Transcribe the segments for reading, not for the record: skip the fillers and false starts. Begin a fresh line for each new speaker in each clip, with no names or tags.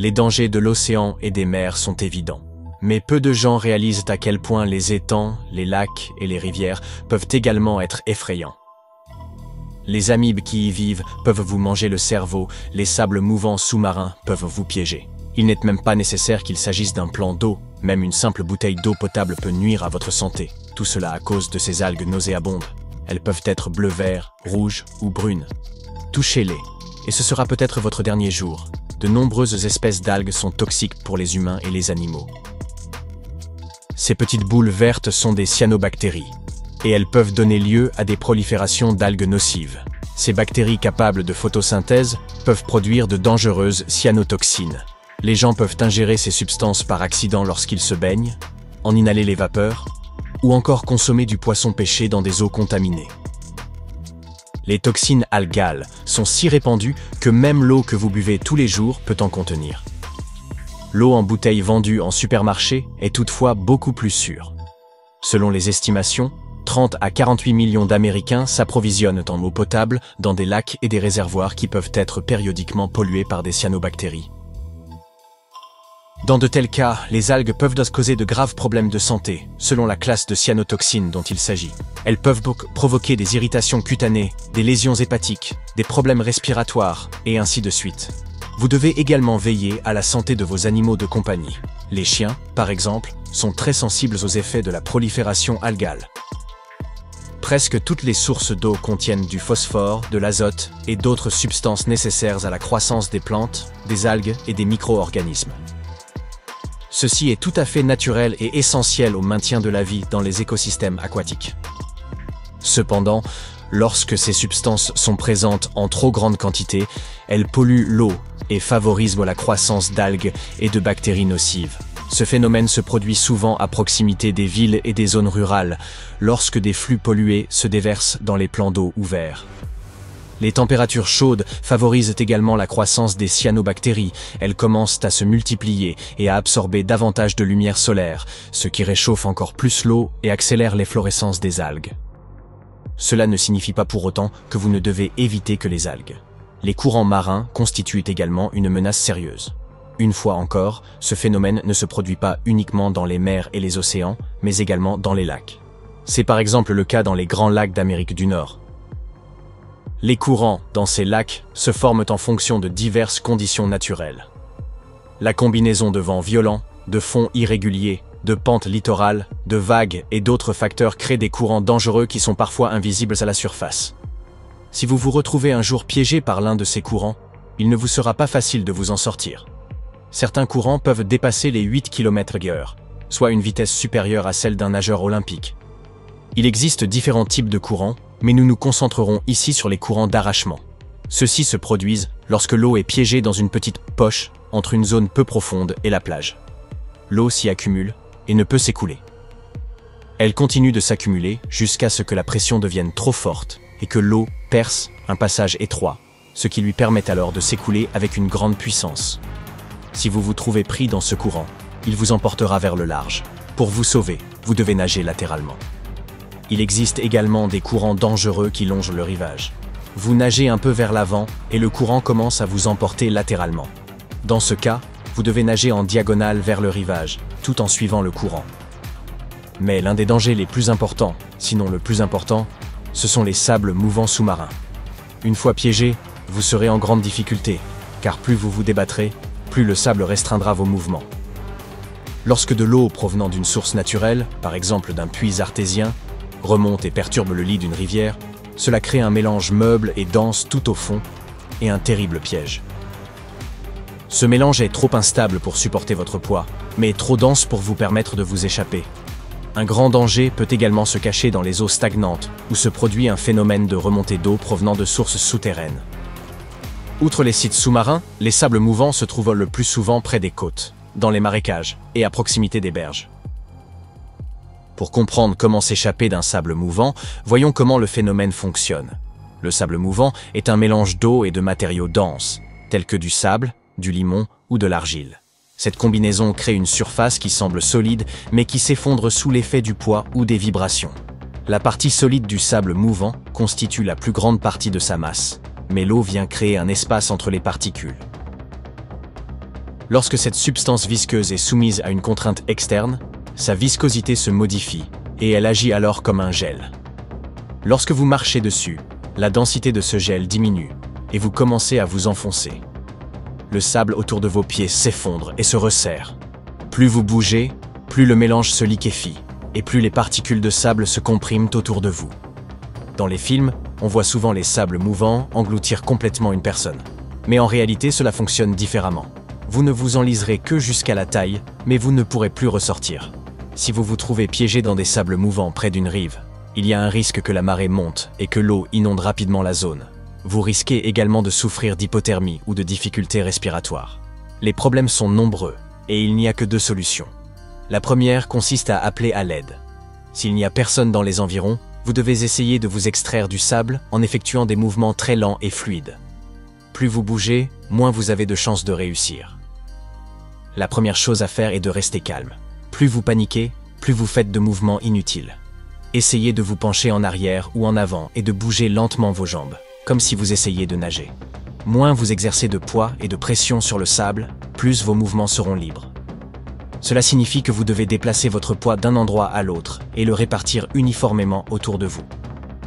Les dangers de l'océan et des mers sont évidents. Mais peu de gens réalisent à quel point les étangs, les lacs et les rivières peuvent également être effrayants. Les amibes qui y vivent peuvent vous manger le cerveau, les sables mouvants sous-marins peuvent vous piéger. Il n'est même pas nécessaire qu'il s'agisse d'un plan d'eau, même une simple bouteille d'eau potable peut nuire à votre santé. Tout cela à cause de ces algues nauséabondes. Elles peuvent être bleu-vert, rouges ou brunes. Touchez-les, et ce sera peut-être votre dernier jour. De nombreuses espèces d'algues sont toxiques pour les humains et les animaux. Ces petites boules vertes sont des cyanobactéries, et elles peuvent donner lieu à des proliférations d'algues nocives. Ces bactéries capables de photosynthèse peuvent produire de dangereuses cyanotoxines. Les gens peuvent ingérer ces substances par accident lorsqu'ils se baignent, en inhaler les vapeurs, ou encore consommer du poisson pêché dans des eaux contaminées. Les toxines algales sont si répandues que même l'eau que vous buvez tous les jours peut en contenir. L'eau en bouteille vendue en supermarché est toutefois beaucoup plus sûre. Selon les estimations, 30 à 48 millions d'Américains s'approvisionnent en eau potable dans des lacs et des réservoirs qui peuvent être périodiquement pollués par des cyanobactéries. Dans de tels cas, les algues peuvent causer de graves problèmes de santé, selon la classe de cyanotoxines dont il s'agit. Elles peuvent provoquer des irritations cutanées, des lésions hépatiques, des problèmes respiratoires, et ainsi de suite. Vous devez également veiller à la santé de vos animaux de compagnie. Les chiens, par exemple, sont très sensibles aux effets de la prolifération algale. Presque toutes les sources d'eau contiennent du phosphore, de l'azote et d'autres substances nécessaires à la croissance des plantes, des algues et des micro-organismes. Ceci est tout à fait naturel et essentiel au maintien de la vie dans les écosystèmes aquatiques. Cependant, lorsque ces substances sont présentes en trop grande quantité, elles polluent l'eau et favorisent la croissance d'algues et de bactéries nocives. Ce phénomène se produit souvent à proximité des villes et des zones rurales, lorsque des flux pollués se déversent dans les plans d'eau ouverts. Les températures chaudes favorisent également la croissance des cyanobactéries. Elles commencent à se multiplier et à absorber davantage de lumière solaire, ce qui réchauffe encore plus l'eau et accélère l'efflorescence des algues. Cela ne signifie pas pour autant que vous ne devez éviter que les algues. Les courants marins constituent également une menace sérieuse. Une fois encore, ce phénomène ne se produit pas uniquement dans les mers et les océans, mais également dans les lacs. C'est par exemple le cas dans les grands lacs d'Amérique du Nord. Les courants dans ces lacs se forment en fonction de diverses conditions naturelles. La combinaison de vents violents, de fonds irréguliers, de pentes littorales, de vagues et d'autres facteurs créent des courants dangereux qui sont parfois invisibles à la surface. Si vous vous retrouvez un jour piégé par l'un de ces courants, il ne vous sera pas facile de vous en sortir. Certains courants peuvent dépasser les 8 km/h, soit une vitesse supérieure à celle d'un nageur olympique. Il existe différents types de courants, mais nous nous concentrerons ici sur les courants d'arrachement. Ceux-ci se produisent lorsque l'eau est piégée dans une petite poche entre une zone peu profonde et la plage. L'eau s'y accumule et ne peut s'écouler. Elle continue de s'accumuler jusqu'à ce que la pression devienne trop forte et que l'eau perce un passage étroit, ce qui lui permet alors de s'écouler avec une grande puissance. Si vous vous trouvez pris dans ce courant, il vous emportera vers le large. Pour vous sauver, vous devez nager latéralement. Il existe également des courants dangereux qui longent le rivage. Vous nagez un peu vers l'avant et le courant commence à vous emporter latéralement. Dans ce cas, vous devez nager en diagonale vers le rivage, tout en suivant le courant. Mais l'un des dangers les plus importants, sinon le plus important, ce sont les sables mouvants sous-marins. Une fois piégé, vous serez en grande difficulté, car plus vous vous débattrez, plus le sable restreindra vos mouvements. Lorsque de l'eau provenant d'une source naturelle, par exemple d'un puits artésien, remonte et perturbe le lit d'une rivière, cela crée un mélange meuble et dense tout au fond, et un terrible piège. Ce mélange est trop instable pour supporter votre poids, mais trop dense pour vous permettre de vous échapper. Un grand danger peut également se cacher dans les eaux stagnantes, où se produit un phénomène de remontée d'eau provenant de sources souterraines. Outre les sites sous-marins, les sables mouvants se trouvent le plus souvent près des côtes, dans les marécages et à proximité des berges. Pour comprendre comment s'échapper d'un sable mouvant, voyons comment le phénomène fonctionne. Le sable mouvant est un mélange d'eau et de matériaux denses, tels que du sable, du limon ou de l'argile. Cette combinaison crée une surface qui semble solide, mais qui s'effondre sous l'effet du poids ou des vibrations. La partie solide du sable mouvant constitue la plus grande partie de sa masse, mais l'eau vient créer un espace entre les particules. Lorsque cette substance visqueuse est soumise à une contrainte externe, sa viscosité se modifie et elle agit alors comme un gel. Lorsque vous marchez dessus, la densité de ce gel diminue et vous commencez à vous enfoncer. Le sable autour de vos pieds s'effondre et se resserre. Plus vous bougez, plus le mélange se liquéfie et plus les particules de sable se compriment autour de vous. Dans les films, on voit souvent les sables mouvants engloutir complètement une personne. Mais en réalité, cela fonctionne différemment. Vous ne vous enliserez que jusqu'à la taille, mais vous ne pourrez plus ressortir. Si vous vous trouvez piégé dans des sables mouvants près d'une rive, il y a un risque que la marée monte et que l'eau inonde rapidement la zone. Vous risquez également de souffrir d'hypothermie ou de difficultés respiratoires. Les problèmes sont nombreux et il n'y a que deux solutions. La première consiste à appeler à l'aide. S'il n'y a personne dans les environs, vous devez essayer de vous extraire du sable en effectuant des mouvements très lents et fluides. Plus vous bougez, moins vous avez de chances de réussir. La première chose à faire est de rester calme. Plus vous paniquez, plus vous faites de mouvements inutiles. Essayez de vous pencher en arrière ou en avant et de bouger lentement vos jambes, comme si vous essayiez de nager. Moins vous exercez de poids et de pression sur le sable, plus vos mouvements seront libres. Cela signifie que vous devez déplacer votre poids d'un endroit à l'autre et le répartir uniformément autour de vous.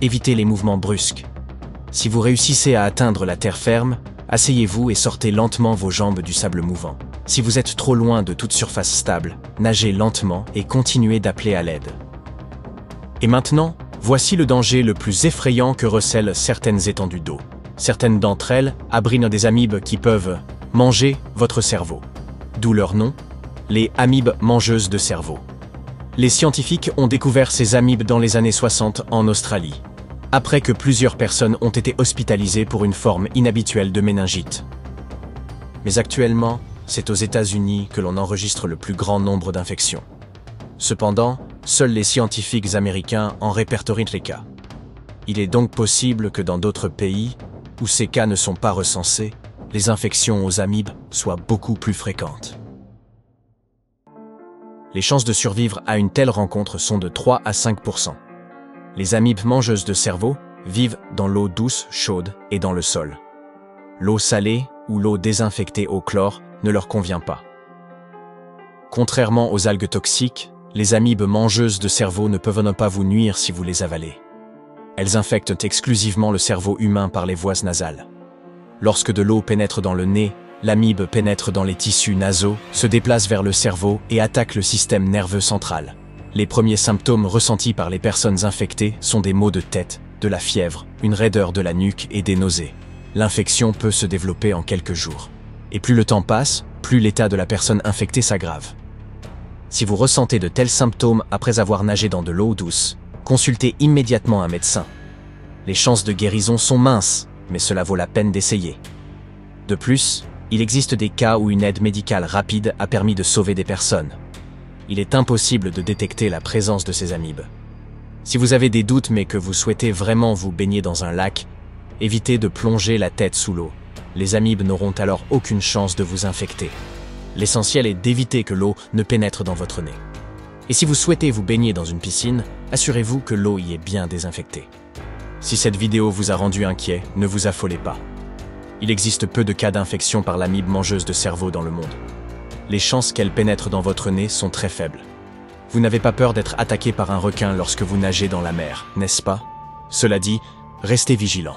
Évitez les mouvements brusques. Si vous réussissez à atteindre la terre ferme, asseyez-vous et sortez lentement vos jambes du sable mouvant. Si vous êtes trop loin de toute surface stable, nagez lentement et continuez d'appeler à l'aide. Et maintenant, voici le danger le plus effrayant que recèlent certaines étendues d'eau. Certaines d'entre elles abrinent des amibes qui peuvent manger votre cerveau. D'où leur nom, les amibes mangeuses de cerveau. Les scientifiques ont découvert ces amibes dans les années 60 en Australie, après que plusieurs personnes ont été hospitalisées pour une forme inhabituelle de méningite. Mais actuellement, c'est aux États-Unis que l'on enregistre le plus grand nombre d'infections. Cependant, seuls les scientifiques américains en répertorient les cas. Il est donc possible que dans d'autres pays, où ces cas ne sont pas recensés, les infections aux amibes soient beaucoup plus fréquentes. Les chances de survivre à une telle rencontre sont de 3 à 5%. Les amibes mangeuses de cerveau vivent dans l'eau douce, chaude et dans le sol. L'eau salée ou l'eau désinfectée au chlore ne leur convient pas. Contrairement aux algues toxiques, les amibes mangeuses de cerveau ne peuvent pas vous nuire si vous les avalez. Elles infectent exclusivement le cerveau humain par les voies nasales. Lorsque de l'eau pénètre dans le nez, l'amibe pénètre dans les tissus nasaux, se déplace vers le cerveau et attaque le système nerveux central. Les premiers symptômes ressentis par les personnes infectées sont des maux de tête, de la fièvre, une raideur de la nuque et des nausées. L'infection peut se développer en quelques jours. Et plus le temps passe, plus l'état de la personne infectée s'aggrave. Si vous ressentez de tels symptômes après avoir nagé dans de l'eau douce, consultez immédiatement un médecin. Les chances de guérison sont minces, mais cela vaut la peine d'essayer. De plus, il existe des cas où une aide médicale rapide a permis de sauver des personnes. Il est impossible de détecter la présence de ces amibes. Si vous avez des doutes mais que vous souhaitez vraiment vous baigner dans un lac, évitez de plonger la tête sous l'eau. Les amibes n'auront alors aucune chance de vous infecter. L'essentiel est d'éviter que l'eau ne pénètre dans votre nez. Et si vous souhaitez vous baigner dans une piscine, assurez-vous que l'eau y est bien désinfectée. Si cette vidéo vous a rendu inquiet, ne vous affolez pas. Il existe peu de cas d'infection par l'amibe mangeuse de cerveau dans le monde. Les chances qu'elle pénètre dans votre nez sont très faibles. Vous n'avez pas peur d'être attaqué par un requin lorsque vous nagez dans la mer, n'est-ce pas? Cela dit, restez vigilant.